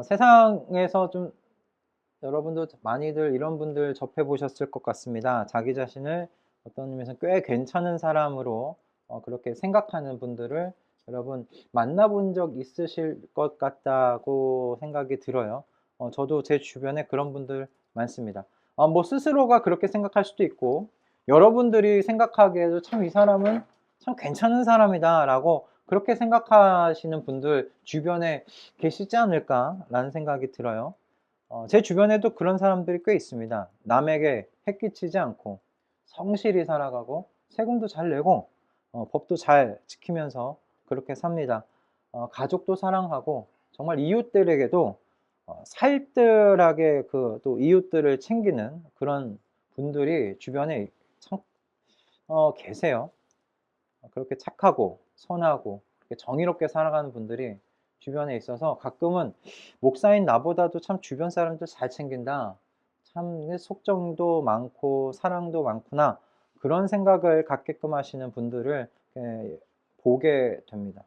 세상에서 좀 여러분도 많이들 이런 분들 접해 보셨을 것 같습니다. 자기 자신을 어떤 의미에서 꽤 괜찮은 사람으로 그렇게 생각하는 분들을 여러분 만나 본 적 있으실 것 같다고 생각이 들어요. 저도 제 주변에 그런 분들 많습니다. 뭐 스스로가 그렇게 생각할 수도 있고 여러분들이 생각하기에도 '참 이 사람은 참 괜찮은 사람이다.'라고 그렇게 생각하시는 분들 주변에 계시지 않을까라는 생각이 들어요. 제 주변에도 그런 사람들이 꽤 있습니다. 남에게 해 끼치지 않고 성실히 살아가고 세금도 잘 내고 법도 잘 지키면서 그렇게 삽니다. 가족도 사랑하고 정말 이웃들에게도 살뜰하게 그 또 이웃들을 챙기는 그런 분들이 주변에 참 계세요. 그렇게 착하고 선하고 그렇게 정의롭게 살아가는 분들이 주변에 있어서 가끔은 '목사인 나보다도 참 주변 사람들 잘 챙긴다. 참 속정도 많고 사랑도 많구나.' 그런 생각을 갖게끔 하시는 분들을 보게 됩니다.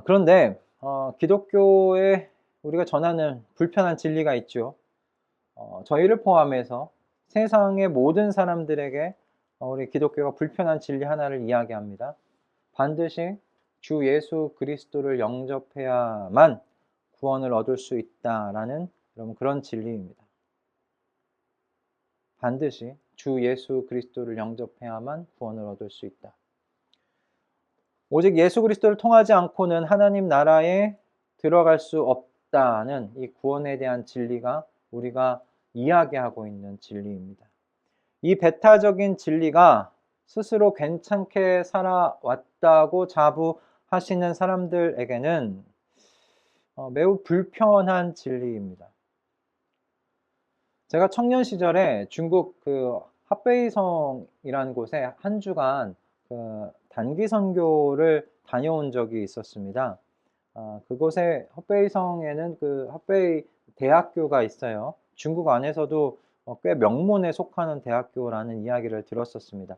그런데 기독교에 우리가 전하는 불편한 진리가 있죠. 저희를 포함해서 세상의 모든 사람들에게 우리 기독교가 불편한 진리 하나를 이야기합니다. 반드시 주 예수 그리스도를 영접해야만 구원을 얻을 수 있다라는 여러분 그런 진리입니다. 반드시 주 예수 그리스도를 영접해야만 구원을 얻을 수 있다. 오직 예수 그리스도를 통하지 않고는 하나님 나라에 들어갈 수 없다는 이 구원에 대한 진리가 우리가 이야기하고 있는 진리입니다. 이 배타적인 진리가 스스로 괜찮게 살아왔다고 자부하시는 사람들에게는 매우 불편한 진리입니다. 제가 청년 시절에 중국 그 합베이성이라는 곳에 한 주간 그 단기 선교를 다녀온 적이 있었습니다. 그곳에 헛베이성에는 그 헛베이 대학교가 있어요. 중국 안에서도 꽤 명문에 속하는 대학교라는 이야기를 들었었습니다.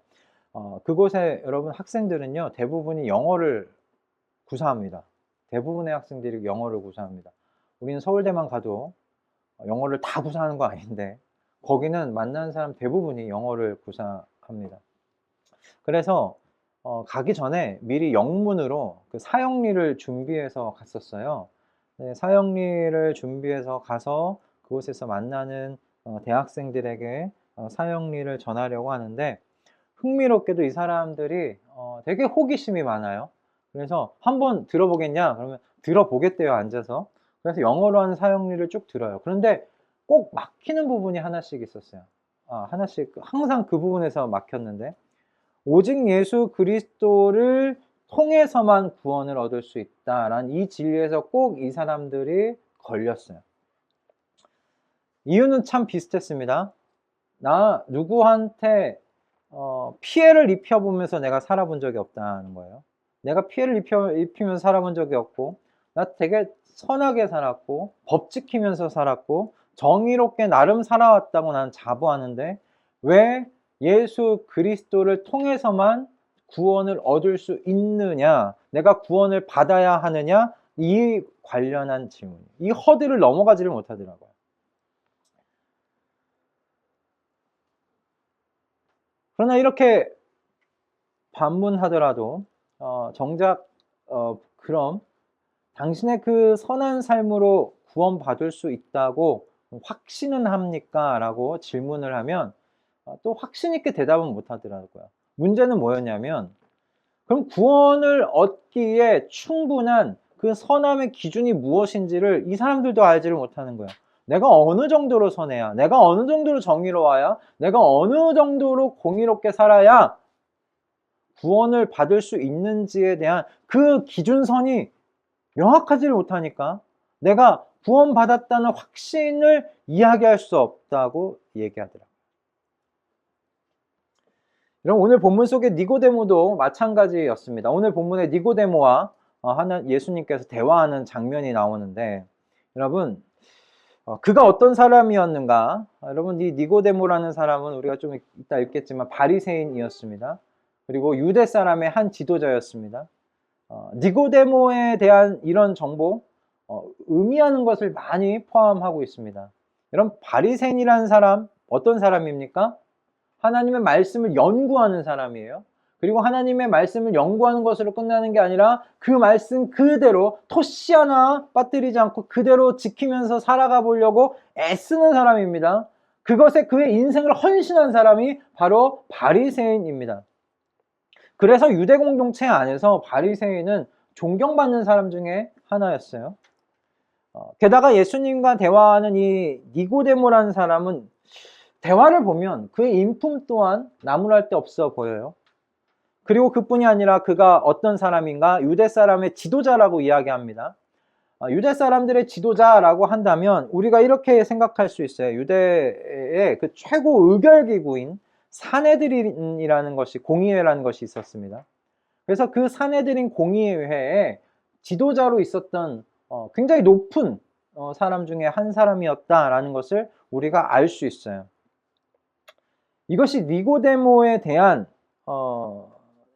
그곳에 여러분 학생들은요 대부분이 영어를 구사합니다. 대부분의 학생들이 영어를 구사합니다. 우리는 서울대만 가도 영어를 다 구사하는 거 아닌데 거기는 만나는 사람 대부분이 영어를 구사합니다. 그래서 가기 전에 미리 영문으로 그 사형리를 준비해서 갔었어요. 네, 사형리를 준비해서 가서 그곳에서 만나는 대학생들에게 사형리를 전하려고 하는데 흥미롭게도 이 사람들이 되게 호기심이 많아요. 그래서 "한번 들어보겠냐?" 그러면 들어보겠대요, 앉아서. 그래서 영어로 하는 사형리를 쭉 들어요. 그런데 꼭 막히는 부분이 하나씩 있었어요. 하나씩 항상 그 부분에서 막혔는데 오직 예수 그리스도를 통해서만 구원을 얻을 수 있다라는 이 진리에서 꼭 이 사람들이 걸렸어요. 이유는 참 비슷했습니다. 나 누구한테 피해를 입혀보면서 내가 살아본 적이 없다는 거예요. 내가 피해를 입히면서 살아본 적이 없고 나 되게 선하게 살았고 법 지키면서 살았고 정의롭게 나름 살아왔다고 나는 자부하는데 왜 예수 그리스도를 통해서만 구원을 얻을 수 있느냐, 내가 구원을 받아야 하느냐, 이 관련한 질문, 이 허들을 넘어가지를 못하더라고요. 그러나 이렇게 반문하더라도 정작 그럼 당신의 그 선한 삶으로 구원받을 수 있다고 확신은 합니까? 라고 질문을 하면 또 확신 있게 대답은 못 하더라고요. 문제는 뭐였냐면 그럼 구원을 얻기에 충분한 그 선함의 기준이 무엇인지를 이 사람들도 알지를 못하는 거예요. 내가 어느 정도로 선해야, 내가 어느 정도로 정의로워야, 내가 어느 정도로 공의롭게 살아야 구원을 받을 수 있는지에 대한 그 기준선이 명확하지를 못하니까 내가 구원받았다는 확신을 이야기할 수 없다고 얘기하더라고요. 여러분 오늘 본문 속의 니고데모도 마찬가지였습니다. 오늘 본문의 니고데모와 예수님께서 대화하는 장면이 나오는데 여러분 그가 어떤 사람이었는가? 여러분 이 니고데모라는 사람은 우리가 좀 이따 읽겠지만 바리새인이었습니다. 그리고 유대 사람의 한 지도자였습니다. 니고데모에 대한 이런 정보 의미하는 것을 많이 포함하고 있습니다. 여러분, 바리새인이라는 사람 어떤 사람입니까? 하나님의 말씀을 연구하는 사람이에요. 그리고 하나님의 말씀을 연구하는 것으로 끝나는 게 아니라 그 말씀 그대로 토시 하나 빠뜨리지 않고 그대로 지키면서 살아가 보려고 애쓰는 사람입니다. 그것에 그의 인생을 헌신한 사람이 바로 바리새인입니다. 그래서 유대 공동체 안에서 바리새인은 존경받는 사람 중에 하나였어요. 게다가 예수님과 대화하는 이 니고데모라는 사람은 대화를 보면 그의 인품 또한 나무랄 데 없어 보여요. 그리고 그뿐이 아니라 그가 어떤 사람인가? 유대 사람의 지도자라고 이야기합니다. 유대 사람들의 지도자라고 한다면 우리가 이렇게 생각할 수 있어요. 유대의 그 최고 의결기구인 산헤드린이라는 것이, 공의회라는 것이 있었습니다. 그래서 그 산헤드린 공의회에 지도자로 있었던 굉장히 높은 사람 중에 한 사람이었다라는 것을 우리가 알 수 있어요. 이것이 니고데모에 대한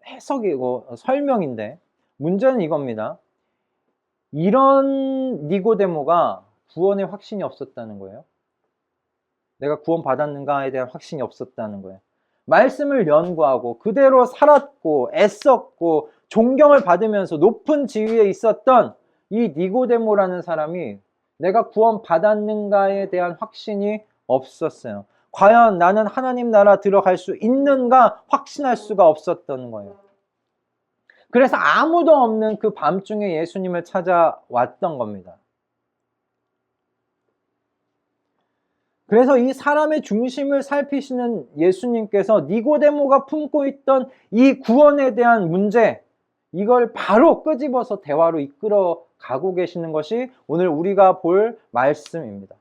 해석이고 설명인데, 문제는 이겁니다. 이런 니고데모가 구원의 확신이 없었다는 거예요. 내가 구원 받았는가에 대한 확신이 없었다는 거예요. 말씀을 연구하고 그대로 살았고 애썼고 존경을 받으면서 높은 지위에 있었던 이 니고데모라는 사람이 내가 구원 받았는가에 대한 확신이 없었어요. 과연 나는 하나님 나라 들어갈 수 있는가 확신할 수가 없었던 거예요. 그래서 아무도 없는 그 밤중에 예수님을 찾아왔던 겁니다. 그래서 이 사람의 중심을 살피시는 예수님께서 니고데모가 품고 있던 이 구원에 대한 문제, 이걸 바로 끄집어서 대화로 이끌어 가고 계시는 것이 오늘 우리가 볼 말씀입니다.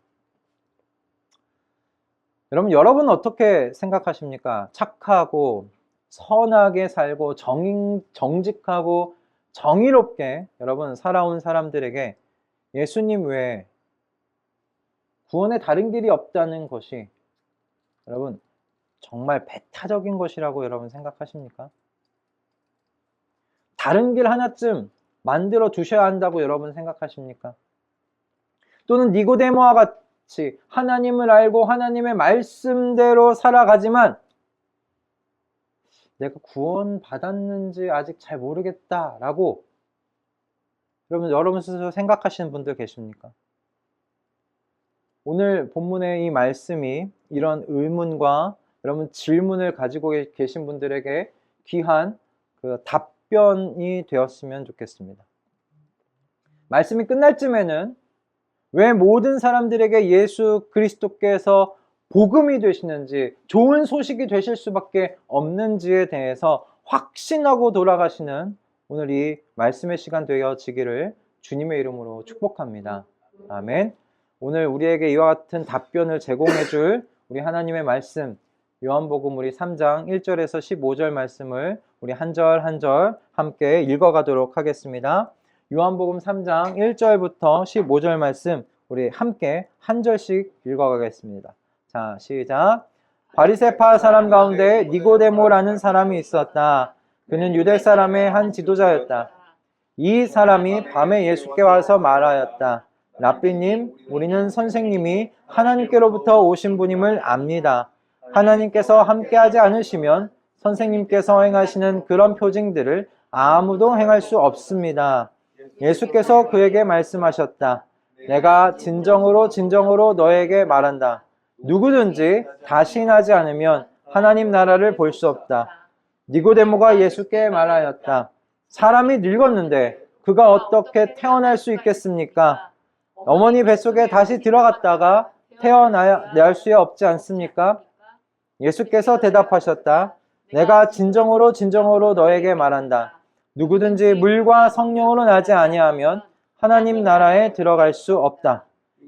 여러분 어떻게 생각하십니까? 착하고 선하게 살고 정직하고 정의롭게 여러분 살아온 사람들에게 예수님 외에 구원의 다른 길이 없다는 것이 여러분 정말 배타적인 것이라고 여러분 생각하십니까? 다른 길 하나쯤 만들어 두셔야 한다고 여러분 생각하십니까? 또는 니고데모와 같이 하나님을 알고 하나님의 말씀대로 살아가지만 내가 구원 받았는지 아직 잘 모르겠다라고 여러분 스스로 생각하시는 분들 계십니까? 오늘 본문의 이 말씀이 이런 의문과 여러분 질문을 가지고 계신 분들에게 귀한 그 답변이 되었으면 좋겠습니다. 말씀이 끝날 쯤에는 왜 모든 사람들에게 예수 그리스도께서 복음이 되시는지, 좋은 소식이 되실 수밖에 없는지에 대해서 확신하고 돌아가시는 오늘 이 말씀의 시간 되어지기를 주님의 이름으로 축복합니다. 아멘. 오늘 우리에게 이와 같은 답변을 제공해 줄 우리 하나님의 말씀, 요한복음 우리 3장 1절에서 15절 말씀을 우리 한 절 한 절 함께 읽어가도록 하겠습니다. 요한복음 3장 1절부터 15절 말씀 우리 함께 한 절씩 읽어가겠습니다. 자, 시작. 바리새파 사람 가운데 니고데모라는 사람이 있었다. 그는 유대 사람의 한 지도자였다. 이 사람이 밤에 예수께 와서 말하였다. 랍비님, 우리는 선생님이 하나님께로부터 오신 분임을 압니다. 하나님께서 함께하지 않으시면 선생님께서 행하시는 그런 표징들을 아무도 행할 수 없습니다. 예수께서 그에게 말씀하셨다. 내가 진정으로 너에게 말한다. 누구든지 다신하지 않으면 하나님 나라를 볼 수 없다. 니고데모가 예수께 말하였다. 사람이 늙었는데 그가 어떻게 태어날 수 있겠습니까? 어머니 뱃속에 다시 들어갔다가 태어날 수 없지 않습니까? 예수께서 대답하셨다. 내가 진정으로 너에게 말한다. 누구든지 물과 성령으로 나지 아니하면 하나님 나라에 들어갈 수 없다.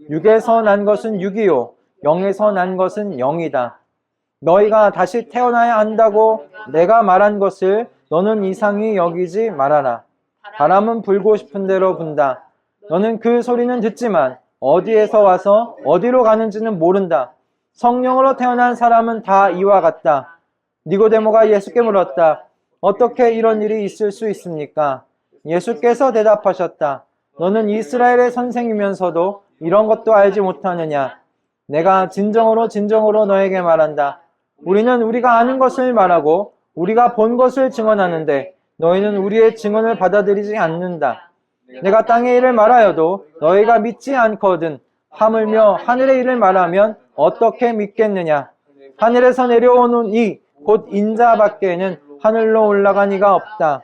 육에서 난 것은 육이요 영에서 난 것은 영이다. 너희가 다시 태어나야 한다고 내가 말한 것을 너는 이상히 여기지 말아라. 바람은 불고 싶은 대로 분다. 너는 그 소리는 듣지만 어디에서 와서 어디로 가는지는 모른다. 성령으로 태어난 사람은 다 이와 같다. 니고데모가 예수께 물었다. 어떻게 이런 일이 있을 수 있습니까? 예수께서 대답하셨다. 너는 이스라엘의 선생이면서도 이런 것도 알지 못하느냐? 내가 진정으로 진정으로 너에게 말한다. 우리는 우리가 아는 것을 말하고 우리가 본 것을 증언하는데 너희는 우리의 증언을 받아들이지 않는다. 내가 땅의 일을 말하여도 너희가 믿지 않거든. 하물며 하늘의 일을 말하면 어떻게 믿겠느냐? 하늘에서 내려오는 이 곧 인자 밖에는 하늘로 올라간 이가 없다.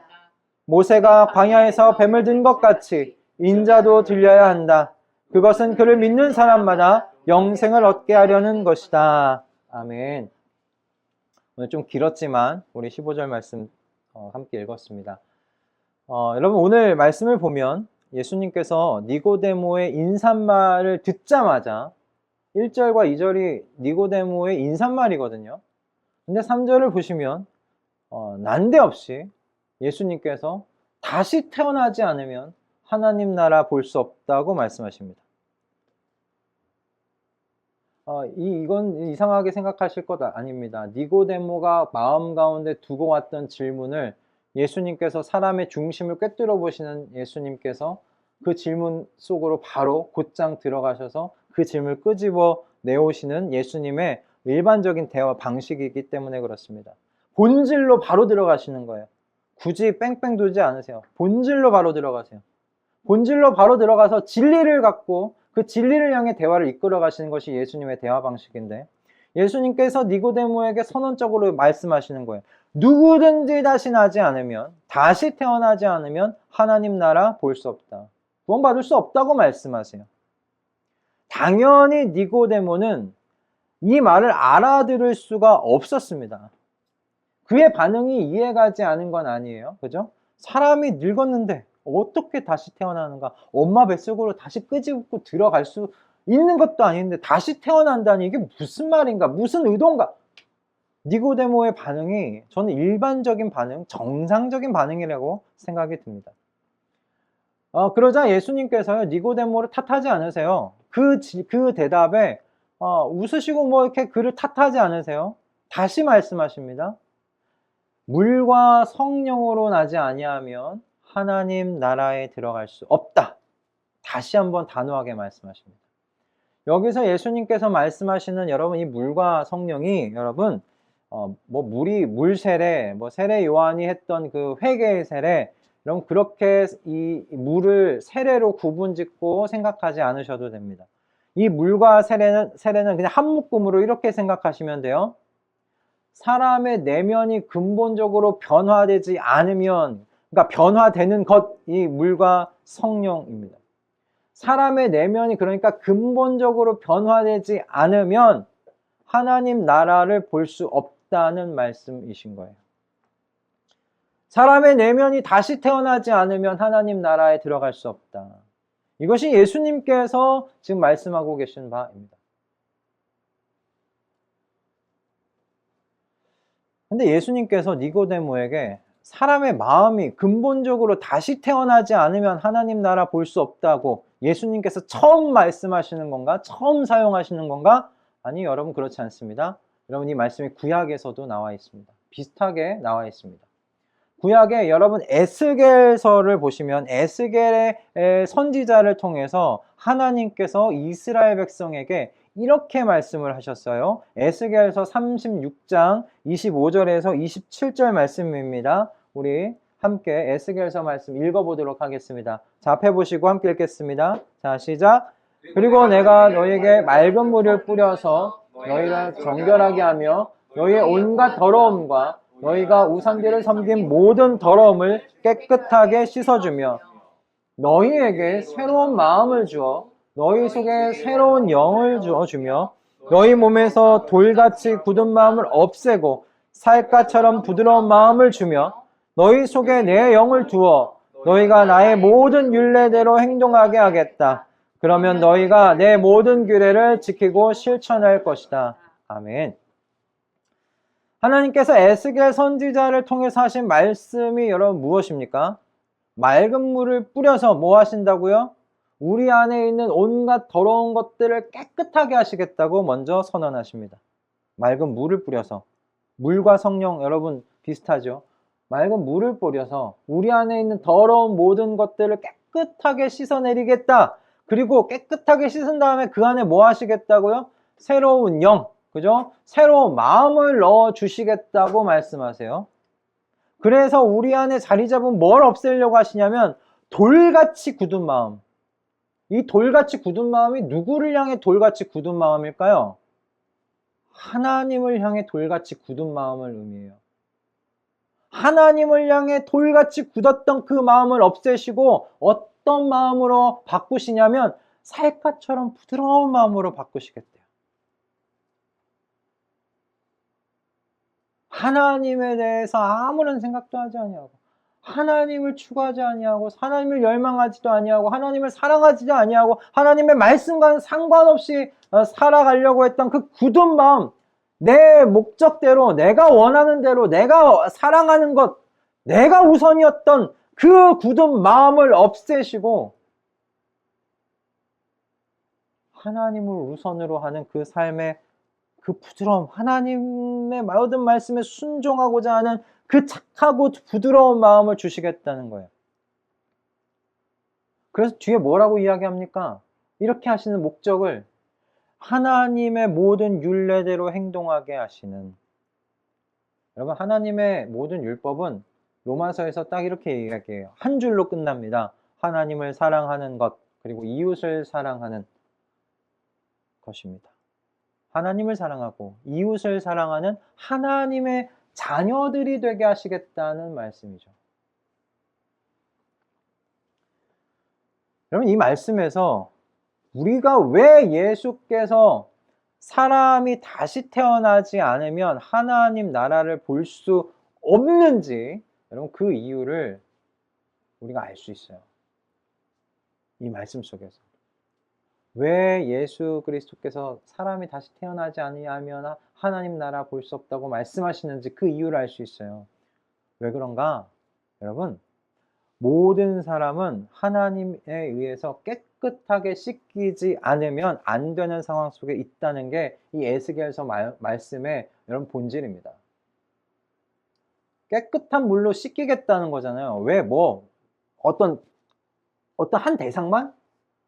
모세가 광야에서 뱀을 든 것 같이 인자도 들려야 한다. 그것은 그를 믿는 사람마다 영생을 얻게 하려는 것이다. 아멘. 오늘 좀 길었지만 우리 15절 말씀 함께 읽었습니다. 여러분 오늘 말씀을 보면 예수님께서 니고데모의 인사말을 듣자마자 1절과 2절이 니고데모의 인사말이거든요. 근데 3절을 보시면 난데없이 예수님께서 다시 태어나지 않으면 하나님 나라 볼 수 없다고 말씀하십니다. 이건 이상하게 생각하실 것 아닙니다. 니고데모가 마음 가운데 두고 왔던 질문을 예수님께서 사람의 중심을 꿰뚫어 보시는 예수님께서 그 질문 속으로 바로 곧장 들어가셔서 그 질문을 끄집어 내오시는 예수님의 일반적인 대화 방식이기 때문에 그렇습니다. 본질로 바로 들어가시는 거예요. 굳이 뺑뺑 돌지 않으세요. 본질로 바로 들어가세요. 본질로 바로 들어가서 진리를 갖고 그 진리를 향해 대화를 이끌어 가시는 것이 예수님의 대화 방식인데 예수님께서 니고데모에게 선언적으로 말씀하시는 거예요. 누구든지 다시 태어나지 않으면 하나님 나라 볼 수 없다. 구원받을 수 없다고 말씀하세요. 당연히 니고데모는 이 말을 알아들을 수가 없었습니다. 그의 반응이 이해가지 않은 건 아니에요. 그죠? 사람이 늙었는데 어떻게 다시 태어나는가? 엄마 뱃속으로 다시 끄집고 들어갈 수 있는 것도 아닌데 다시 태어난다니 이게 무슨 말인가? 무슨 의도인가? 니고데모의 반응이 저는 일반적인 반응, 정상적인 반응이라고 생각이 듭니다. 그러자 예수님께서요, 니고데모를 탓하지 않으세요. 그 대답에 웃으시고 뭐 이렇게 그를 탓하지 않으세요. 다시 말씀하십니다. 물과 성령으로 나지 아니하면 하나님 나라에 들어갈 수 없다. 다시 한번 단호하게 말씀하십니다. 여기서 예수님께서 말씀하시는 여러분 이 물과 성령이 여러분 물 세례, 세례 요한이 했던 그 회개의 세례, 여러분 그렇게 이 물을 세례로 구분짓고 생각하지 않으셔도 됩니다. 이 물과 세례는 그냥 한 묶음으로 이렇게 생각하시면 돼요. 사람의 내면이 근본적으로 변화되지 않으면, 그러니까 변화되는 것, 이 물과 성령입니다. 사람의 내면이 그러니까 근본적으로 변화되지 않으면 하나님 나라를 볼 수 없다는 말씀이신 거예요. 사람의 내면이 다시 태어나지 않으면 하나님 나라에 들어갈 수 없다. 이것이 예수님께서 지금 말씀하고 계신 바입니다. 근데 예수님께서 니고데모에게 사람의 마음이 근본적으로 다시 태어나지 않으면 하나님 나라 볼 수 없다고 예수님께서 처음 말씀하시는 건가? 처음 사용하시는 건가? 아니, 여러분 그렇지 않습니다. 여러분 이 말씀이 구약에서도 나와 있습니다. 비슷하게 나와 있습니다. 구약에 여러분 에스겔서를 보시면 에스겔의 선지자를 통해서 하나님께서 이스라엘 백성에게 이렇게 말씀을 하셨어요. 에스겔서 36장 25절에서 27절 말씀입니다. 우리 함께 에스겔서 말씀 읽어보도록 하겠습니다. 자, 앞에 보시고 함께 읽겠습니다. 자, 시작. 그리고 내가 너희에게 맑은 물을 뿌려서 너희를 정결하게 하며 너희의 온갖 더러움과 너희가 우상들을 섬긴 모든 더러움을 깨끗하게 씻어주며 너희에게 새로운 마음을 주어 너희 속에 새로운 영을 주어주며 너희 몸에서 돌같이 굳은 마음을 없애고 살갗처럼 부드러운 마음을 주며 너희 속에 내 영을 두어 너희가 나의 모든 율례대로 행동하게 하겠다. 그러면 너희가 내 모든 규례를 지키고 실천할 것이다. 아멘. 하나님께서 에스겔 선지자를 통해서 하신 말씀이 여러분 무엇입니까? 맑은 물을 뿌려서 뭐 하신다고요? 우리 안에 있는 온갖 더러운 것들을 깨끗하게 하시겠다고 먼저 선언하십니다. 맑은 물을 뿌려서. 물과 성령 여러분 비슷하죠? 맑은 물을 뿌려서 우리 안에 있는 더러운 모든 것들을 깨끗하게 씻어내리겠다. 그리고 깨끗하게 씻은 다음에 그 안에 뭐 하시겠다고요? 새로운 영, 그죠? 새로운 마음을 넣어 주시겠다고 말씀하세요. 그래서 우리 안에 자리 잡은 뭘 없애려고 하시냐면 돌같이 굳은 마음. 이 돌같이 굳은 마음이 누구를 향해 돌같이 굳은 마음일까요? 하나님을 향해 돌같이 굳은 마음을 의미해요. 하나님을 향해 돌같이 굳었던 그 마음을 없애시고 어떤 마음으로 바꾸시냐면 살갗처럼 부드러운 마음으로 바꾸시겠대요. 하나님에 대해서 아무런 생각도 하지 아니하고 하나님을 추구하지 아니하고 하나님을 열망하지도 아니하고 하나님을 사랑하지도 아니하고 하나님의 말씀과는 상관없이 살아가려고 했던 그 굳은 마음, 내 목적대로 내가 원하는 대로 내가 사랑하는 것, 내가 우선이었던 그 굳은 마음을 없애시고 하나님을 우선으로 하는 그 삶의 그 부드러움, 하나님의 모든 말씀에 순종하고자 하는 그 착하고 부드러운 마음을 주시겠다는 거예요. 그래서 뒤에 뭐라고 이야기합니까? 이렇게 하시는 목적을 하나님의 모든 율례대로 행동하게 하시는. 여러분, 하나님의 모든 율법은 로마서에서 딱 이렇게 이야기해요. 한 줄로 끝납니다. 하나님을 사랑하는 것, 그리고 이웃을 사랑하는 것입니다. 하나님을 사랑하고 이웃을 사랑하는 하나님의 자녀들이 되게 하시겠다는 말씀이죠. 여러분, 이 말씀에서 우리가 왜 예수께서 사람이 다시 태어나지 않으면 하나님 나라를 볼 수 없는지, 여러분, 그 이유를 우리가 알 수 있어요. 이 말씀 속에서. 왜 예수 그리스도께서 사람이 다시 태어나지 아니하면 하나님 나라 볼 수 없다고 말씀하시는지 그 이유를 알 수 있어요. 왜 그런가? 여러분, 모든 사람은 하나님에 의해서 깨끗하게 씻기지 않으면 안 되는 상황 속에 있다는 게 이 에스겔서 말씀의 여러분 본질입니다. 깨끗한 물로 씻기겠다는 거잖아요. 왜 어떤 한 대상만?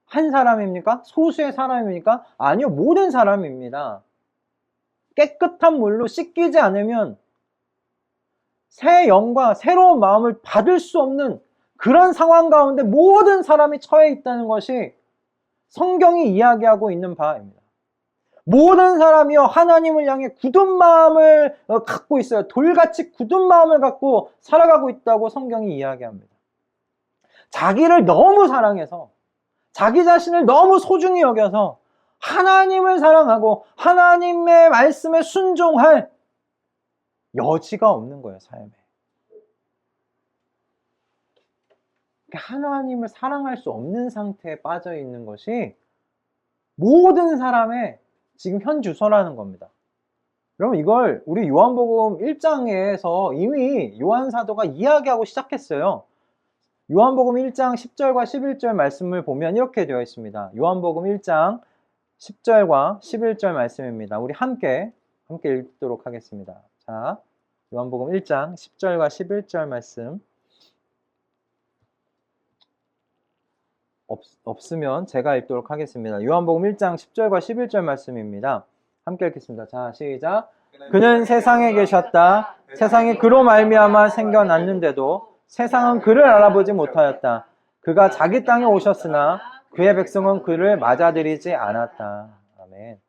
한 사람입니까? 소수의 사람입니까? 아니요, 모든 사람입니다. 깨끗한 물로 씻기지 않으면 새 영과 새로운 마음을 받을 수 없는 그런 상황 가운데 모든 사람이 처해 있다는 것이 성경이 이야기하고 있는 바입니다. 모든 사람이요, 하나님을 향해 굳은 마음을 갖고 있어요. 돌같이 굳은 마음을 갖고 살아가고 있다고 성경이 이야기합니다. 자기를 너무 사랑해서 자기 자신을 너무 소중히 여겨서 하나님을 사랑하고 하나님의 말씀에 순종할 여지가 없는 거예요, 삶에. 하나님을 사랑할 수 없는 상태에 빠져 있는 것이 모든 사람의 지금 현 주소라는 겁니다. 여러분, 이걸 우리 요한복음 1장에서 이미 요한 사도가 이야기하고 시작했어요. 요한복음 1장 10절과 11절 말씀을 보면 이렇게 되어 있습니다. 요한복음 1장 10절과 11절 말씀입니다. 우리 함께 읽도록 하겠습니다. 자, 요한복음 1장 10절과 11절 말씀. 없으면 제가 읽도록 하겠습니다. 요한복음 1장 10절과 11절 말씀입니다. 함께 읽겠습니다. 자, 시작. 그는 세상에 계셨다. 세상이 그로 말미암아 생겨났는데도 세상은 그를 알아보지 못하였다. 그가 자기 땅에 오셨으나 그의 백성은 그를 맞아들이지 않았다. 아멘.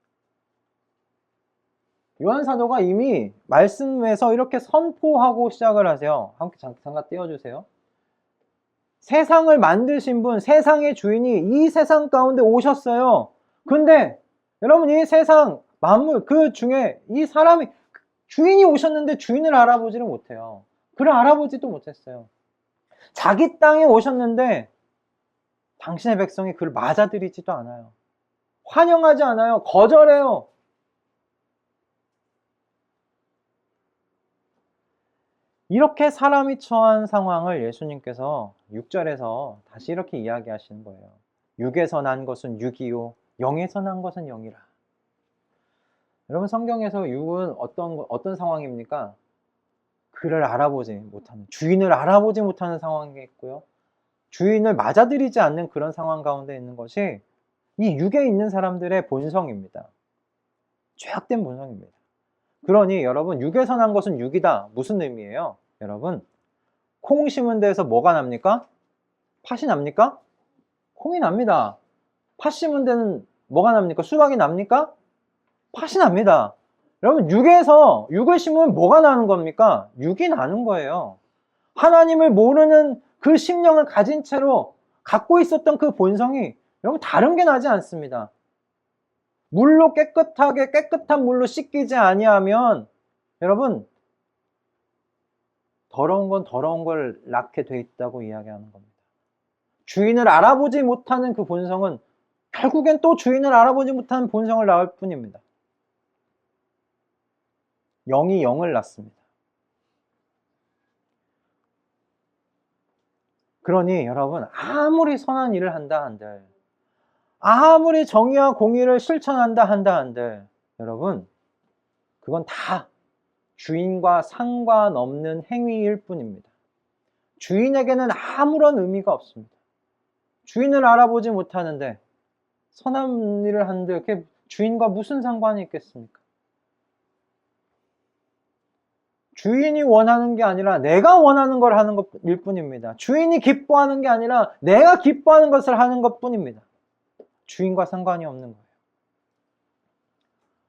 요한 사도가 이미 말씀에서 이렇게 선포하고 시작을 하세요. 함께 잠깐 띄워주세요. 세상을 만드신 분, 세상의 주인이 이 세상 가운데 오셨어요. 근데 여러분, 이 세상 만물 그 중에 이 사람이 주인이 오셨는데 주인을 알아보지를 못해요. 그를 알아보지도 못했어요. 자기 땅에 오셨는데 당신의 백성이 그를 맞아들이지도 않아요. 환영하지 않아요. 거절해요. 이렇게 사람이 처한 상황을 예수님께서 6절에서 다시 이렇게 이야기하시는 거예요. 육에서 난 것은 육이요 영에서 난 것은 영이라. 여러분, 성경에서 육은 어떤 상황입니까? 그를 알아보지 못하는, 주인을 알아보지 못하는 상황이 있고요. 주인을 맞아들이지 않는 그런 상황 가운데 있는 것이 이 육에 있는 사람들의 본성입니다. 죄악된 본성입니다. 그러니 여러분, 육에서 난 것은 육이다. 무슨 의미예요? 여러분, 콩 심은 데에서 뭐가 납니까? 팥이 납니까? 콩이 납니다. 팥 심은 데는 뭐가 납니까? 수박이 납니까? 팥이 납니다. 여러분, 육을 심으면 뭐가 나는 겁니까? 육이 나는 거예요. 하나님을 모르는 그 심령을 가진 채로 갖고 있었던 그 본성이 여러분 다른 게 나지 않습니다. 물로 깨끗한 물로 씻기지 아니하면 여러분 더러운 건 더러운 걸 낳게 돼 있다고 이야기하는 겁니다. 주인을 알아보지 못하는 그 본성은 결국엔 또 주인을 알아보지 못하는 본성을 낳을 뿐입니다. 영이 영을 낳습니다. 그러니 여러분, 아무리 선한 일을 한다 한들, 아무리 정의와 공의를 실천한다 한들 여러분, 그건 다 주인과 상관없는 행위일 뿐입니다. 주인에게는 아무런 의미가 없습니다. 주인을 알아보지 못하는데 선한 일을 하는데 그게 주인과 무슨 상관이 있겠습니까? 주인이 원하는 게 아니라 내가 원하는 걸 하는 것일 뿐입니다. 주인이 기뻐하는 게 아니라 내가 기뻐하는 것을 하는 것 뿐입니다. 주인과 상관이 없는 거예요.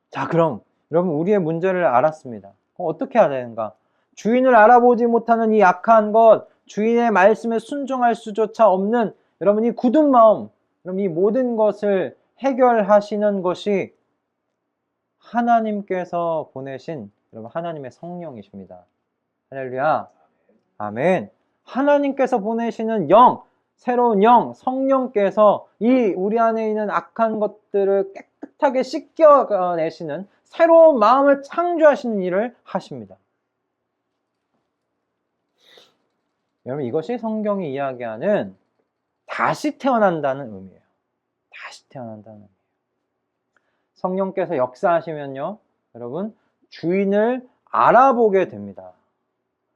자, 그럼 여러분, 우리의 문제를 알았습니다. 어떻게 해야 되는가? 주인을 알아보지 못하는 이 약한 것, 주인의 말씀에 순종할 수조차 없는 여러분 이 굳은 마음, 그럼 이 모든 것을 해결하시는 것이 하나님께서 보내신 여러분 하나님의 성령이십니다. 할렐루야. 아멘. 하나님께서 보내시는 영, 새로운 영, 성령께서 이 우리 안에 있는 악한 것들을 깨끗하게 씻겨내시는 새로운 마음을 창조하시는 일을 하십니다. 여러분, 이것이 성경이 이야기하는 다시 태어난다는 의미예요. 다시 태어난다는 의미예요. 성령께서 역사하시면요, 여러분, 주인을 알아보게 됩니다.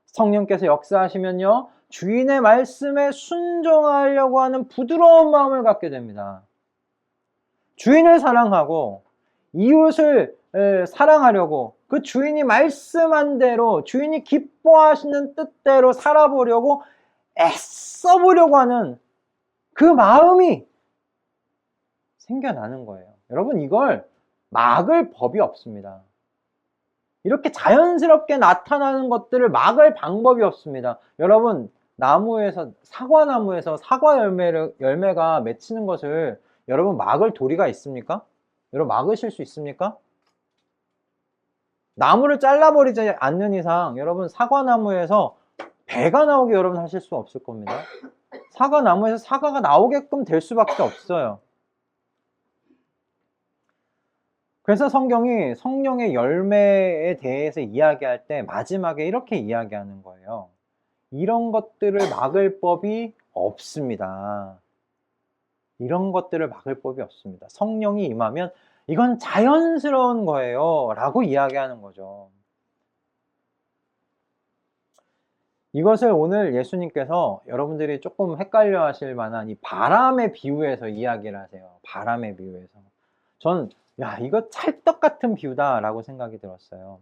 성령께서 역사하시면요, 주인의 말씀에 순종하려고 하는 부드러운 마음을 갖게 됩니다. 주인을 사랑하고 이웃을 사랑하려고 그 주인이 말씀한 대로 주인이 기뻐하시는 뜻대로 살아보려고 애써보려고 하는 그 마음이 생겨나는 거예요. 여러분, 이걸 막을 법이 없습니다. 이렇게 자연스럽게 나타나는 것들을 막을 방법이 없습니다. 여러분, 사과나무에서 사과 열매가 맺히는 것을 여러분 막을 도리가 있습니까? 여러분 막으실 수 있습니까? 나무를 잘라버리지 않는 이상 여러분 사과나무에서 배가 나오게 여러분 하실 수 없을 겁니다. 사과나무에서 사과가 나오게끔 될 수밖에 없어요. 그래서 성경이 성령의 열매에 대해서 이야기할 때 마지막에 이렇게 이야기하는 거예요. 이런 것들을 막을 법이 없습니다. 이런 것들을 막을 법이 없습니다. 성령이 임하면 이건 자연스러운 거예요 라고 이야기하는 거죠. 이것을 오늘 예수님께서 여러분들이 조금 헷갈려 하실 만한 이 바람의 비유에서 이야기를 하세요. 바람의 비유에서. 전 이거 찰떡 같은 비유다 라고 생각이 들었어요.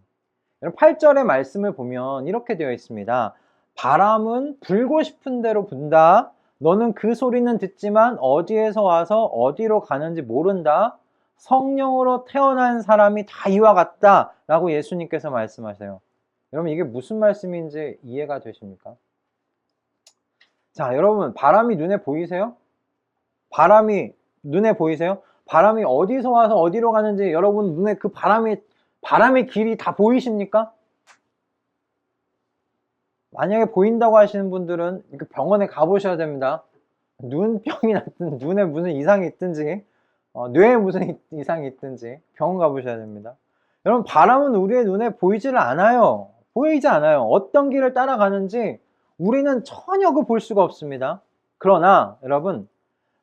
8절의 말씀을 보면 이렇게 되어 있습니다. 바람은 불고 싶은 대로 분다. 너는 그 소리는 듣지만 어디에서 와서 어디로 가는지 모른다. 성령으로 태어난 사람이 다 이와 같다 라고 예수님께서 말씀하세요. 여러분, 이게 무슨 말씀인지 이해가 되십니까? 자, 여러분, 바람이 눈에 보이세요? 바람이 눈에 보이세요? 바람이 어디서 와서 어디로 가는지 여러분 눈에 그 바람의 길이 다 보이십니까? 만약에 보인다고 하시는 분들은 병원에 가보셔야 됩니다. 눈병이 났든 눈에 무슨 이상이 있든지 뇌에 무슨 이상이 있든지 병원 가보셔야 됩니다. 여러분, 바람은 우리의 눈에 보이지를 않아요. 보이지 않아요. 어떤 길을 따라가는지 우리는 전혀 볼 수가 없습니다. 그러나 여러분,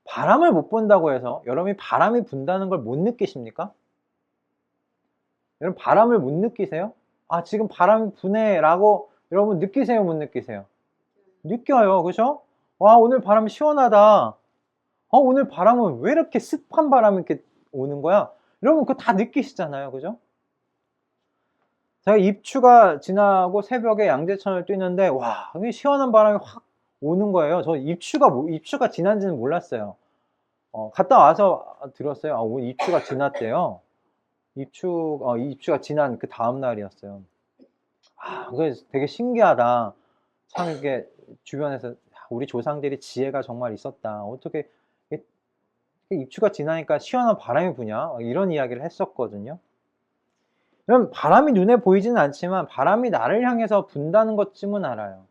바람을 못 본다고 해서 여러분이 바람이 분다는 걸 못 느끼십니까? 여러분, 바람을 못 느끼세요? 지금 바람이 부네 라고 여러분 느끼세요, 못 느끼세요? 느껴요. 그죠? 와, 오늘 바람 시원하다. 오늘 바람은 왜 이렇게 습한 바람이 이렇게 오는 거야? 여러분, 그거 다 느끼시잖아요. 그죠? 제가 입추가 지나고 새벽에 양재천을 뛰는데, 와, 여기 시원한 바람이 확 오는 거예요. 저 입추가 지난지는 몰랐어요. 갔다 와서 들었어요. 오늘 입추가 지났대요. 입추가 지난 그 다음 날이었어요. 그래서 되게 신기하다. 참 이게 주변에서 우리 조상들이 지혜가 정말 있었다. 어떻게 입추가 지나니까 시원한 바람이 부냐? 이런 이야기를 했었거든요. 그럼 바람이 눈에 보이지는 않지만 바람이 나를 향해서 분다는 것쯤은 알아요.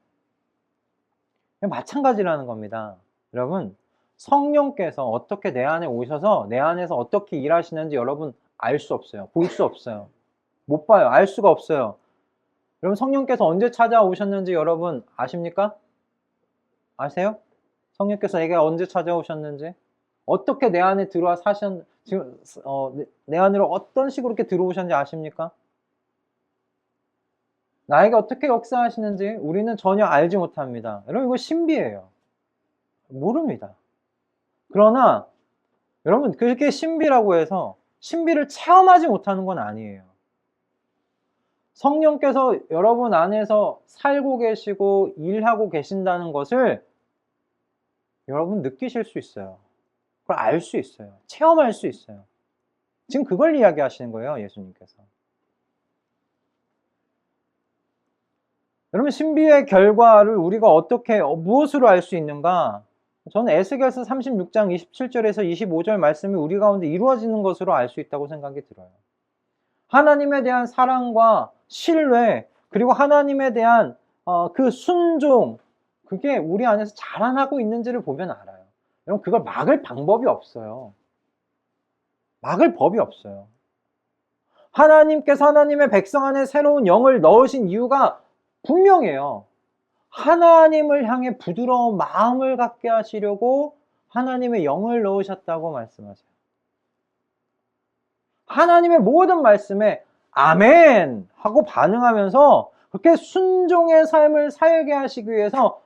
마찬가지라는 겁니다. 여러분, 성령께서 어떻게 내 안에 오셔서 내 안에서 어떻게 일하시는지 여러분 알 수 없어요. 볼 수 없어요. 못 봐요. 알 수가 없어요. 여러분, 성령께서 언제 찾아오셨는지 여러분 아십니까? 아세요? 성령께서 내게 언제 찾아오셨는지? 어떻게 내 안에 들어와 지금 내 안으로 어떤 식으로 이렇게 들어오셨는지 아십니까? 나에게 어떻게 역사하시는지 우리는 전혀 알지 못합니다. 여러분, 이거 신비예요. 모릅니다. 그러나 여러분, 그렇게 신비라고 해서 신비를 체험하지 못하는 건 아니에요. 성령께서 여러분 안에서 살고 계시고 일하고 계신다는 것을 여러분 느끼실 수 있어요. 그걸 알 수 있어요. 체험할 수 있어요. 지금 그걸 이야기하시는 거예요, 예수님께서. 여러분, 신비의 결과를 우리가 어떻게 무엇으로 알 수 있는가? 저는 에스겔서 36장 27절에서 25절 말씀이 우리 가운데 이루어지는 것으로 알 수 있다고 생각이 들어요. 하나님에 대한 사랑과 신뢰, 그리고 하나님에 대한 그 순종, 그게 우리 안에서 자라나고 있는지를 보면 알아요. 여러분, 그걸 막을 방법이 없어요. 막을 법이 없어요. 하나님께서 하나님의 백성 안에 새로운 영을 넣으신 이유가 분명해요. 하나님을 향해 부드러운 마음을 갖게 하시려고 하나님의 영을 넣으셨다고 말씀하세요. 하나님의 모든 말씀에 아멘 하고 반응하면서 그렇게 순종의 삶을 살게 하시기 위해서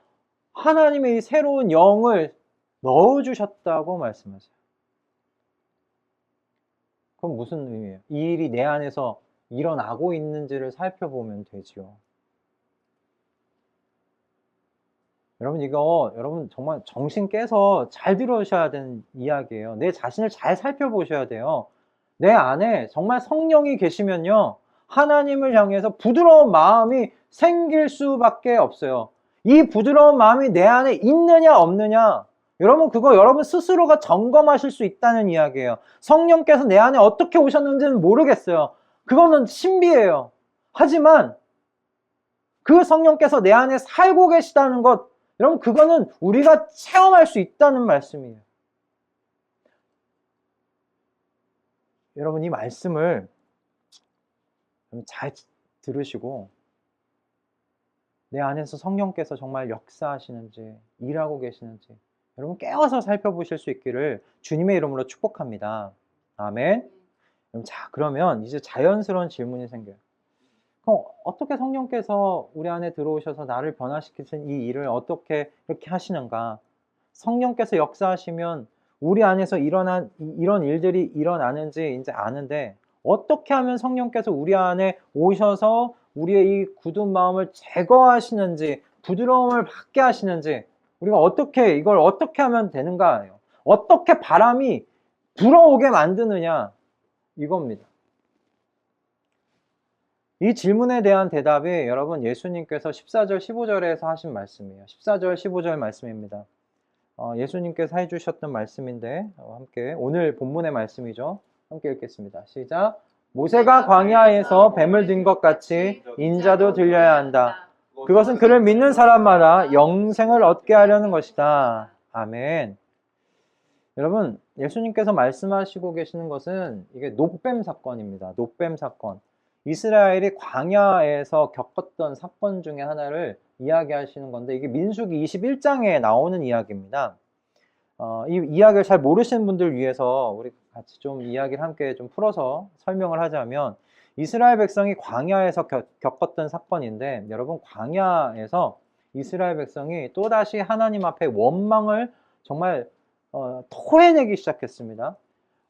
하나님의 이 새로운 영을 넣어주셨다고 말씀하세요. 그럼 무슨 의미예요? 이 일이 내 안에서 일어나고 있는지를 살펴보면 되죠. 여러분 정말 정신 깨서 잘 들으셔야 되는 이야기예요. 내 자신을 잘 살펴보셔야 돼요. 내 안에 정말 성령이 계시면요, 하나님을 향해서 부드러운 마음이 생길 수밖에 없어요. 이 부드러운 마음이 내 안에 있느냐 없느냐, 여러분 그거 여러분 스스로가 점검하실 수 있다는 이야기예요. 성령께서 내 안에 어떻게 오셨는지는 모르겠어요. 그거는 신비예요. 하지만 그 성령께서 내 안에 살고 계시다는 것, 여러분 그거는 우리가 체험할 수 있다는 말씀이에요. 여러분, 이 말씀을 잘 들으시고 내 안에서 성령께서 정말 역사하시는지 일하고 계시는지 여러분 깨어서 살펴보실 수 있기를 주님의 이름으로 축복합니다. 아멘. 자, 그러면 이제 자연스러운 질문이 생겨요. 그럼 어떻게 성령께서 우리 안에 들어오셔서 나를 변화시키신 이 일을 어떻게 이렇게 하시는가? 성령께서 역사하시면 우리 안에서 이런 일들이 일어나는지 이제 아는데, 어떻게 하면 성령께서 우리 안에 오셔서 우리의 이 굳은 마음을 제거하시는지, 부드러움을 받게 하시는지, 우리가 이걸 어떻게 하면 되는가요? 어떻게 바람이 불어오게 만드느냐, 이겁니다. 이 질문에 대한 대답이 여러분 예수님께서 14절 15절에서 하신 말씀이에요. 14절 15절 말씀입니다. 예수님께서 해주셨던 말씀인데 함께 오늘 본문의 말씀이죠. 함께 읽겠습니다. 시작. 모세가 광야에서 뱀을 든 것 같이 인자도 들려야 한다. 그것은 그를 믿는 사람마다 영생을 얻게 하려는 것이다. 아멘. 여러분, 예수님께서 말씀하시고 계시는 것은 이게 놋뱀 사건입니다. 놋뱀 사건. 이스라엘이 광야에서 겪었던 사건 중에 하나를 이야기하시는 건데, 이게 민수기 21장에 나오는 이야기입니다. 이 이야기를 잘 모르시는 분들 위해서 우리 같이 좀 이야기를 함께 좀 풀어서 설명을 하자면, 이스라엘 백성이 광야에서 겪었던 사건인데, 여러분 광야에서 이스라엘 백성이 또다시 하나님 앞에 원망을 정말 토해내기 시작했습니다.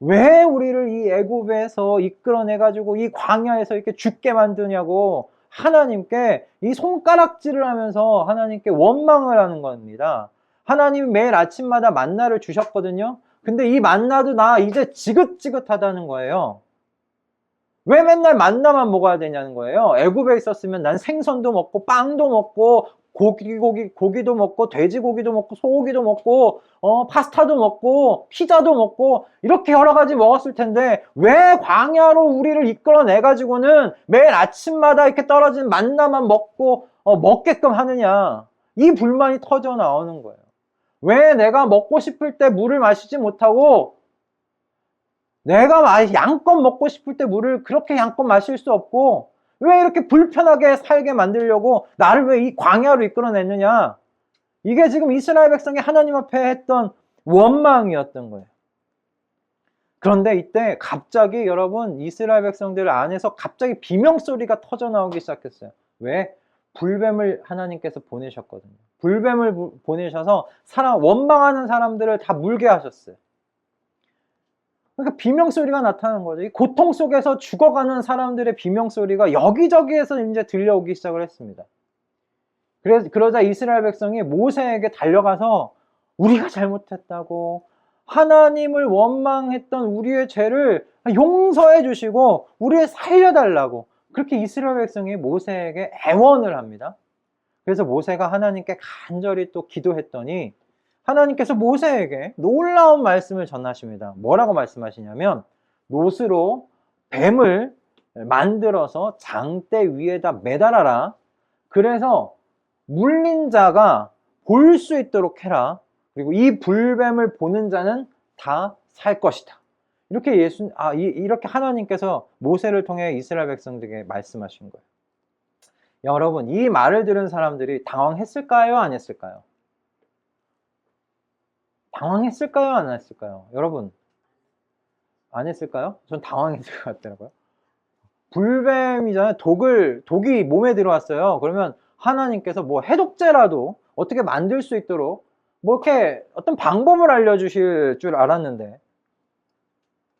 왜 우리를 이 애굽에서 이끌어내가지고 이 광야에서 이렇게 죽게 만드냐고 하나님께 이 손가락질을 하면서 하나님께 원망을 하는 겁니다. 하나님이 매일 아침마다 만나를 주셨거든요. 근데 이 만나도 나 이제 지긋지긋하다는 거예요. 왜 맨날 만나만 먹어야 되냐는 거예요. 애굽에 있었으면 난 생선도 먹고 빵도 먹고 고기도 먹고 돼지고기도 먹고 소고기도 먹고 파스타도 먹고 피자도 먹고 이렇게 여러 가지 먹었을 텐데 왜 광야로 우리를 이끌어내 가지고는 매일 아침마다 이렇게 떨어진 만나만 먹고 먹게끔 하느냐. 이 불만이 터져 나오는 거예요. 왜 내가 먹고 싶을 때 물을 마시지 못하고 내가 양껏 먹고 싶을 때 물을 그렇게 양껏 마실 수 없고 왜 이렇게 불편하게 살게 만들려고 나를 왜 이 광야로 이끌어냈느냐. 이게 지금 이스라엘 백성이 하나님 앞에 했던 원망이었던 거예요. 그런데 이때 갑자기 여러분 이스라엘 백성들 안에서 갑자기 비명소리가 터져 나오기 시작했어요. 왜? 불뱀을 하나님께서 보내셨거든요. 불뱀을 보내셔서 원망하는 사람들을 다 물게 하셨어요. 그러니까 비명소리가 나타나는 거죠. 이 고통 속에서 죽어가는 사람들의 비명소리가 여기저기에서 이제 들려오기 시작을 했습니다. 그러자 이스라엘 백성이 모세에게 달려가서 우리가 잘못했다고 하나님을 원망했던 우리의 죄를 용서해 주시고 우리를 살려달라고 그렇게 이스라엘 백성이 모세에게 애원을 합니다. 그래서 모세가 하나님께 간절히 또 기도했더니 하나님께서 모세에게 놀라운 말씀을 전하십니다. 뭐라고 말씀하시냐면 놋으로 뱀을 만들어서 장대 위에다 매달아라. 그래서 물린 자가 볼 수 있도록 해라. 그리고 이 불뱀을 보는 자는 다 살 것이다. 이렇게 하나님께서 모세를 통해 이스라엘 백성들에게 말씀하신 거예요. 여러분, 이 말을 들은 사람들이 당황했을까요? 안 했을까요? 당황했을까요? 안 했을까요? 여러분, 안 했을까요? 전 당황했을 것 같더라고요. 불뱀이잖아요. 독이 몸에 들어왔어요. 그러면 하나님께서 뭐 해독제라도 어떻게 만들 수 있도록 뭐 이렇게 어떤 방법을 알려주실 줄 알았는데,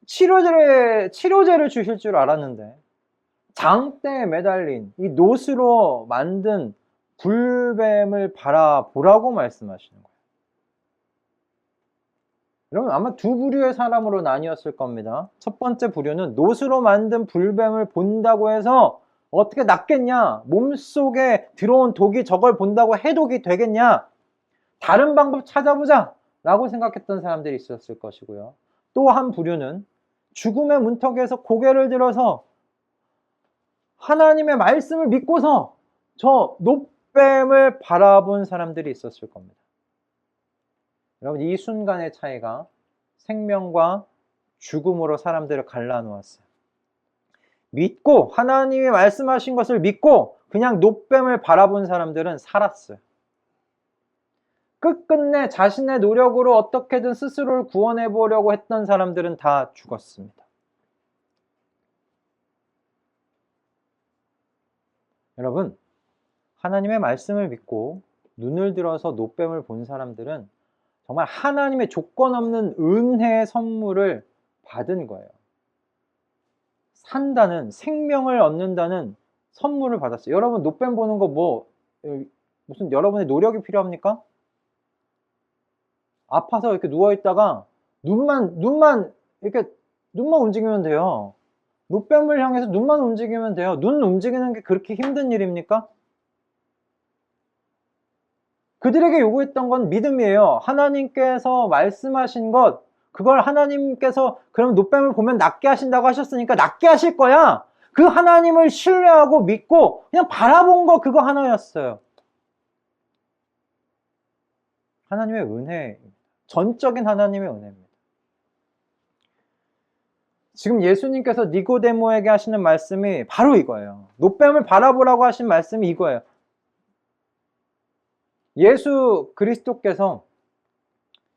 치료제를 주실 줄 알았는데, 장대에 매달린 이 놋으로 만든 불뱀을 바라보라고 말씀하시는 거예요. 여러분, 아마 두 부류의 사람으로 나뉘었을 겁니다. 첫 번째 부류는 놋으로 만든 불뱀을 본다고 해서 어떻게 낫겠냐? 몸속에 들어온 독이 저걸 본다고 해독이 되겠냐? 다른 방법 찾아보자! 라고 생각했던 사람들이 있었을 것이고요. 또 한 부류는 죽음의 문턱에서 고개를 들어서 하나님의 말씀을 믿고서 저 놋뱀을 바라본 사람들이 있었을 겁니다. 여러분, 이 순간의 차이가 생명과 죽음으로 사람들을 갈라놓았어요. 믿고 하나님이 말씀하신 것을 믿고 그냥 놋뱀을 바라본 사람들은 살았어요. 끝끝내 자신의 노력으로 어떻게든 스스로를 구원해 보려고 했던 사람들은 다 죽었습니다. 여러분, 하나님의 말씀을 믿고 눈을 들어서 놋뱀을 본 사람들은 정말 하나님의 조건 없는 은혜의 선물을 받은 거예요. 산다는, 생명을 얻는다는 선물을 받았어요. 여러분, 놋뱀 보는 거 무슨 여러분의 노력이 필요합니까? 아파서 이렇게 누워있다가 눈만 움직이면 돼요. 놋뱀을 향해서 눈만 움직이면 돼요. 눈 움직이는 게 그렇게 힘든 일입니까? 그들에게 요구했던 건 믿음이에요. 하나님께서 말씀하신 것, 그걸 하나님께서 그럼 놋뱀을 보면 낫게 하신다고 하셨으니까 낫게 하실 거야. 그 하나님을 신뢰하고 믿고 그냥 바라본 거 그거 하나였어요. 하나님의 은혜, 전적인 하나님의 은혜입니다. 지금 예수님께서 니고데모에게 하시는 말씀이 바로 이거예요. 놋뱀을 바라보라고 하신 말씀이 이거예요. 예수 그리스도께서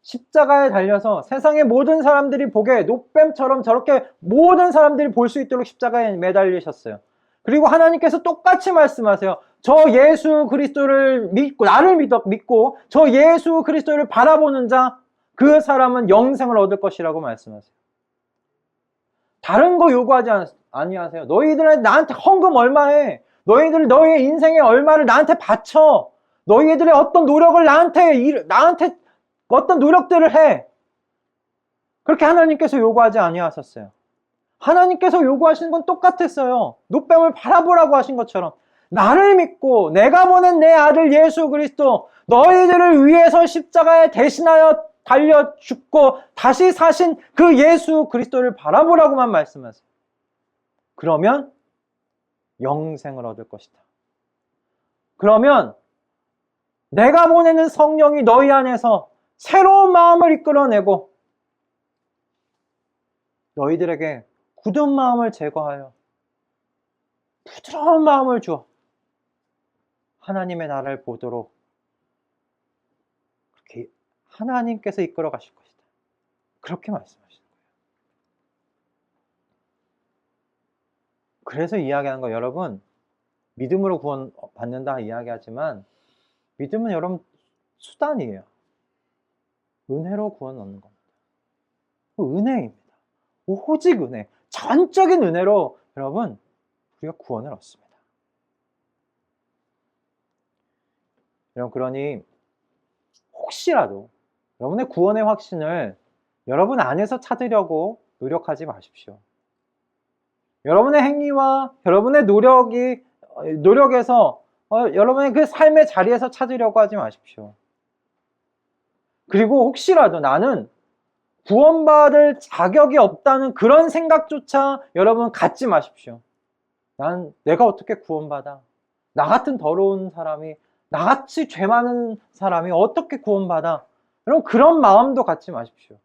십자가에 달려서 세상의 모든 사람들이 보게 놋뱀처럼 저렇게 모든 사람들이 볼 수 있도록 십자가에 매달리셨어요. 그리고 하나님께서 똑같이 말씀하세요. 저 예수 그리스도를 믿고, 나를 믿고 저 예수 그리스도를 바라보는 자, 그 사람은 영생을 얻을 것이라고 말씀하세요. 다른 거 요구하지 아니하세요. 너희들은 나한테 헌금 얼마해? 너희들 너희의 인생의 얼마를 나한테 바쳐? 너희들의 어떤 노력을 나한테 어떤 노력들을 해? 그렇게 하나님께서 요구하지 아니하셨어요. 하나님께서 요구하시는 건 똑같았어요. 노뱀을 바라보라고 하신 것처럼 나를 믿고 내가 보낸 내 아들 예수 그리스도, 너희들을 위해서 십자가에 대신하여 달려 죽고 다시 사신 그 예수 그리스도를 바라보라고만 말씀하세요. 그러면 영생을 얻을 것이다. 그러면 내가 보내는 성령이 너희 안에서 새로운 마음을 이끌어내고 너희들에게 굳은 마음을 제거하여 부드러운 마음을 주어 하나님의 나라를 보도록 그렇게 하나님께서 이끌어 가실 것이다. 그렇게 말씀하시는 거예요. 그래서 이야기하는 거예요. 여러분, 믿음으로 구원 받는다 이야기하지만 믿음은 여러분 수단이에요. 은혜로 구원 얻는 겁니다. 은혜입니다. 오직 은혜, 전적인 은혜로 여러분 우리가 구원을 얻습니다. 여러분, 그러니 혹시라도 여러분의 구원의 확신을 여러분 안에서 찾으려고 노력하지 마십시오. 여러분의 행위와 여러분의 노력에서 여러분의 그 삶의 자리에서 찾으려고 하지 마십시오. 그리고 혹시라도 나는 구원받을 자격이 없다는 그런 생각조차 여러분 갖지 마십시오. 내가 어떻게 구원받아? 나 같은 더러운 사람이, 나같이 죄 많은 사람이 어떻게 구원받아? 여러분, 그런 마음도 갖지 마십시오.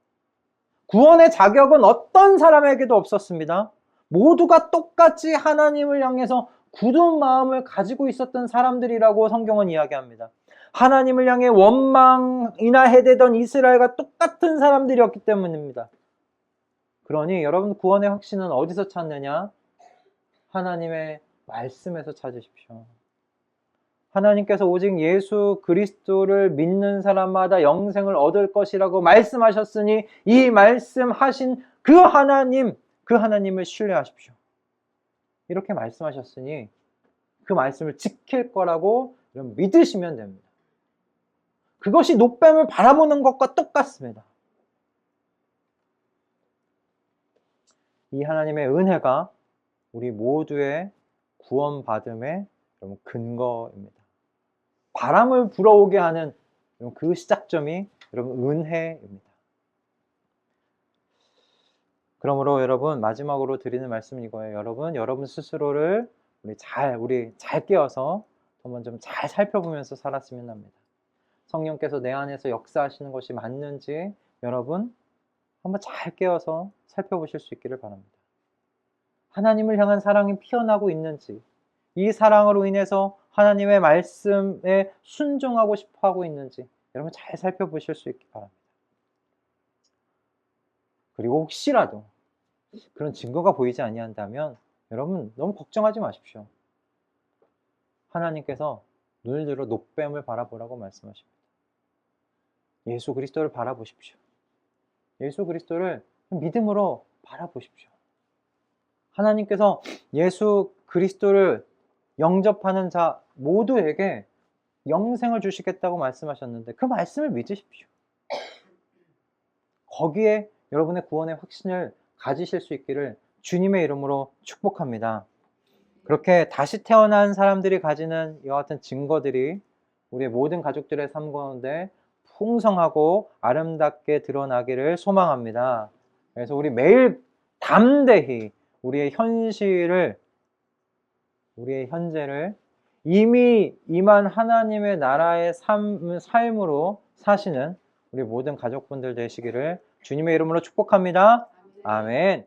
구원의 자격은 어떤 사람에게도 없었습니다. 모두가 똑같이 하나님을 향해서 굳은 마음을 가지고 있었던 사람들이라고 성경은 이야기합니다. 하나님을 향해 원망이나 해대던 이스라엘과 똑같은 사람들이었기 때문입니다. 그러니 여러분, 구원의 확신은 어디서 찾느냐? 하나님의 말씀에서 찾으십시오. 하나님께서 오직 예수 그리스도를 믿는 사람마다 영생을 얻을 것이라고 말씀하셨으니 이 말씀하신 그 하나님을 신뢰하십시오. 이렇게 말씀하셨으니 그 말씀을 지킬 거라고 믿으시면 됩니다. 그것이 노뱀을 바라보는 것과 똑같습니다. 이 하나님의 은혜가 우리 모두의 구원받음의 근거입니다. 바람을 불어오게 하는 그 시작점이 여러분 은혜입니다. 그러므로 여러분, 마지막으로 드리는 말씀은 이거예요. 여러분 스스로를 우리 잘 깨어서 한번 좀 잘 살펴보면서 살았으면 합니다. 성령께서 내 안에서 역사하시는 것이 맞는지 여러분 한번 잘 깨어서 살펴보실 수 있기를 바랍니다. 하나님을 향한 사랑이 피어나고 있는지, 이 사랑으로 인해서 하나님의 말씀에 순종하고 싶어 하고 있는지 여러분 잘 살펴보실 수 있기 바랍니다. 그리고 혹시라도 그런 증거가 보이지 아니한다면 여러분 너무 걱정하지 마십시오. 하나님께서 눈을 들어 노뱀을 바라보라고 말씀하십니다. 예수 그리스도를 바라보십시오. 예수 그리스도를 믿음으로 바라보십시오. 하나님께서 예수 그리스도를 영접하는 자 모두에게 영생을 주시겠다고 말씀하셨는데 그 말씀을 믿으십시오. 거기에 여러분의 구원의 확신을 가지실 수 있기를 주님의 이름으로 축복합니다. 그렇게 다시 태어난 사람들이 가지는 이와 같은 증거들이 우리의 모든 가족들의 삶 가운데 풍성하고 아름답게 드러나기를 소망합니다. 그래서 우리 매일 담대히 우리의 현재를 이미 임한 하나님의 나라의 삶으로 사시는 우리 모든 가족분들 되시기를 주님의 이름으로 축복합니다. 아멘.